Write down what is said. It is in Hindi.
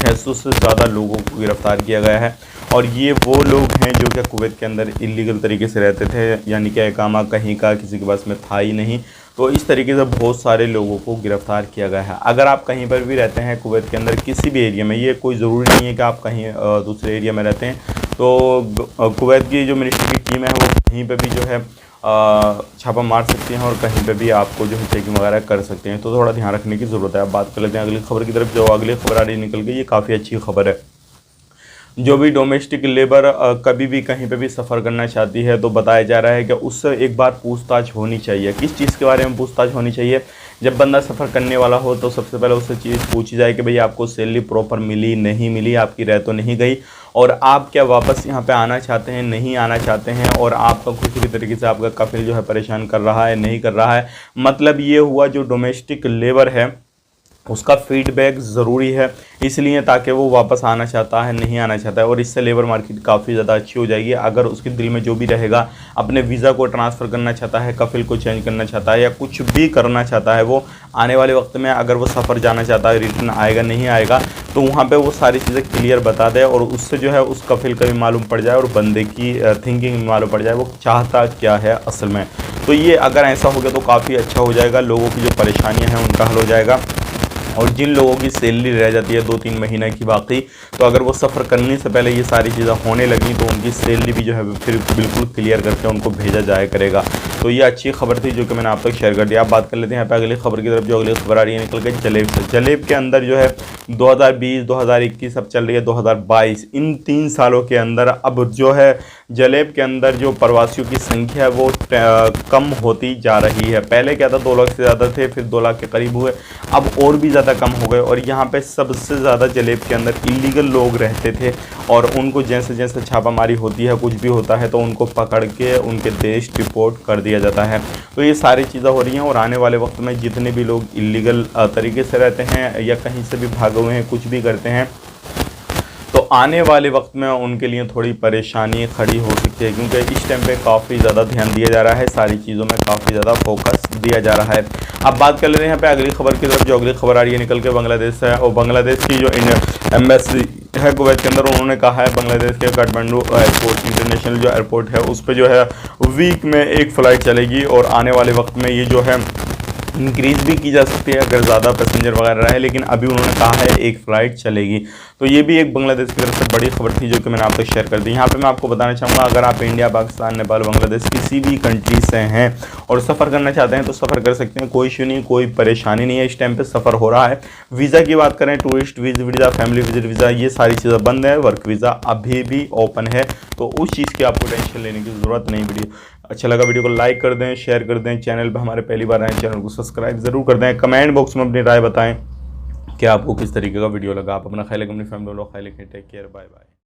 600 से ज़्यादा लोगों को गिरफ़्तार किया गया है। और ये वो लोग हैं जो कि कुवैत के अंदर इलीगल तरीके से रहते थे, यानी कि इकामा कहीं का किसी के पास में था ही नहीं। तो इस तरीके से बहुत सारे लोगों को गिरफ़्तार किया गया है। अगर आप कहीं पर भी रहते हैं कुवैत के अंदर किसी भी एरिया में, ये कोई ज़रूरी नहीं है कि आप कहीं दूसरे एरिया में रहते हैं, तो कुवैत की जो मिनिस्ट्री की टीम है वो कहीं पर भी जो है छापा मार सकते हैं और कहीं पे भी आपको जो है चेकिंग वगैरह कर सकते हैं। तो थोड़ा ध्यान रखने की ज़रूरत है। अब बात कर लेते हैं अगली खबर की तरफ। जो अगली खबर आ रही निकल गई, ये काफ़ी अच्छी खबर है। जो भी डोमेस्टिक लेबर कभी भी कहीं पे भी सफ़र करना चाहती है, तो बताया जा रहा है कि उससे एक बार पूछताछ होनी चाहिए। किस चीज़ के बारे में पूछताछ होनी चाहिए? जब बंदा सफ़र करने वाला हो तो सबसे पहले उससे चीज़ पूछी जाए कि भाई आपको सैलरी प्रॉपर मिली, नहीं मिली, आपकी रह तो नहीं गई, और आप क्या वापस यहाँ पे आना चाहते हैं, नहीं आना चाहते हैं, और आपका किसी भी तरीके से आपका कफिल जो है परेशान कर रहा है, नहीं कर रहा है। मतलब ये हुआ जो डोमेस्टिक लेबर है उसका फीडबैक ज़रूरी है, इसलिए ताकि वो वापस आना चाहता है, नहीं आना चाहता है, और इससे लेबर मार्केट काफ़ी ज़्यादा अच्छी हो जाएगी। अगर उसके दिल में जो भी रहेगा, अपने वीज़ा को ट्रांसफ़र करना चाहता है, कफिल को चेंज करना चाहता है, या कुछ भी करना चाहता है, वो आने वाले वक्त में अगर वो सफ़र जाना चाहता है, रिटर्न आएगा नहीं आएगा, तो वहाँ पे वो सारी चीज़ें क्लियर बता दे, और उससे जो है उस कफिल का भी मालूम पड़ जाए और बंदे की थिंकिंग मालूम पड़ जाए, वो चाहता क्या है असल में। तो ये अगर ऐसा हो गया तो काफ़ी अच्छा हो जाएगा, लोगों की जो परेशानियाँ हैं उनका हल हो जाएगा। और जिन लोगों की सैलरी रह जाती है 2-3 महीने की बाकी, तो अगर वो सफ़र करने से पहले ये सारी चीज़ें होने लगी तो उनकी सैलरी भी जो है फिर बिल्कुल क्लियर करके उनको भेजा जाया करेगा। तो ये अच्छी खबर थी जो कि मैंने आप तक शेयर कर दिया। आप बात कर लेते हैं यहाँ पे अगली खबर की तरफ। जो अगली खबर आ रही है निकल के जलेब से। जलेब के अंदर जो है 2020, 2021 अब चल रही है 2022, इन 3 सालों के अंदर अब जो है जलेब के अंदर जो प्रवासियों की संख्या है वो कम होती जा रही है। पहले क्या था 2 लाख से ज़्यादा थे, फिर 2 लाख के करीब हुए, अब और भी ज़्यादा कम हो गए। और यहाँ पे सबसे ज़्यादा जलेब के अंदर इलीगल लोग रहते थे, और उनको जैसे जैसे छापामारी होती है, कुछ भी होता है, तो उनको पकड़ के उनके देश डिपोर्ट कर दिया जाता है। तो ये सारी चीज़ें हो रही हैं, और आने वाले वक्त में जितने भी लोग इलीगल तरीके से रहते हैं या कहीं से भी भागे हुए हैं, कुछ भी करते हैं, तो आने वाले वक्त में उनके लिए थोड़ी परेशानी खड़ी हो सकती है, क्योंकि इस टाइम पे काफ़ी ज़्यादा ध्यान दिया जा रहा है, सारी चीज़ों में काफ़ी ज़्यादा फोकस दिया जा रहा है। अब बात कर लेते हैं यहाँ पे अगली खबर की तरफ। जो अगली खबर आ रही है निकल के बांग्लादेश से है, और बांग्लादेश की जो एम्बेसी है कुवैत के अंदर, उन्होंने कहा है बांग्लादेश के काठमांडू एयरपोर्ट, इंटरनेशनल जो एयरपोर्ट है, उस पर जो है वीक में 1 फ़्लाइट चलेगी, और आने वाले वक्त में ये जो है इंक्रीज़ भी की जा सकती है अगर ज़्यादा पैसेंजर वगैरह रहे, लेकिन अभी उन्होंने कहा है 1 फ़्लाइट चलेगी। तो ये भी एक बांग्लादेश की तरफ से बड़ी खबर थी जो कि मैंने आप तक शेयर कर दी। यहाँ पे मैं आपको बताना चाहूँगा, अगर आप इंडिया, पाकिस्तान, नेपाल, बांग्लादेश किसी भी कंट्री से हैं और सफ़र करना चाहते हैं तो सफ़र कर सकते हैं, कोई इशू नहीं, कोई परेशानी नहीं है। इस टाइम पर सफ़र हो रहा है। वीज़ा की बात करें, tourist visa, family visit visa, ये सारी चीज़ें बंद है। वर्क वीज़ा अभी भी ओपन है, तो उस चीज़ की आपको टेंशन लेने की ज़रूरत नहीं। वीडियो अच्छा लगा, वीडियो को लाइक कर दें, शेयर कर दें। चैनल पर हमारे पहली बार आए, चैनल को सब्सक्राइब ज़रूर कर दें। कमेंट बॉक्स में अपनी राय बताएं कि आपको किस तरीके का वीडियो लगा। आप अपना ख्याल रखें, अपनी फैमिली वालों का ख्याल रखें। Take care, bye bye.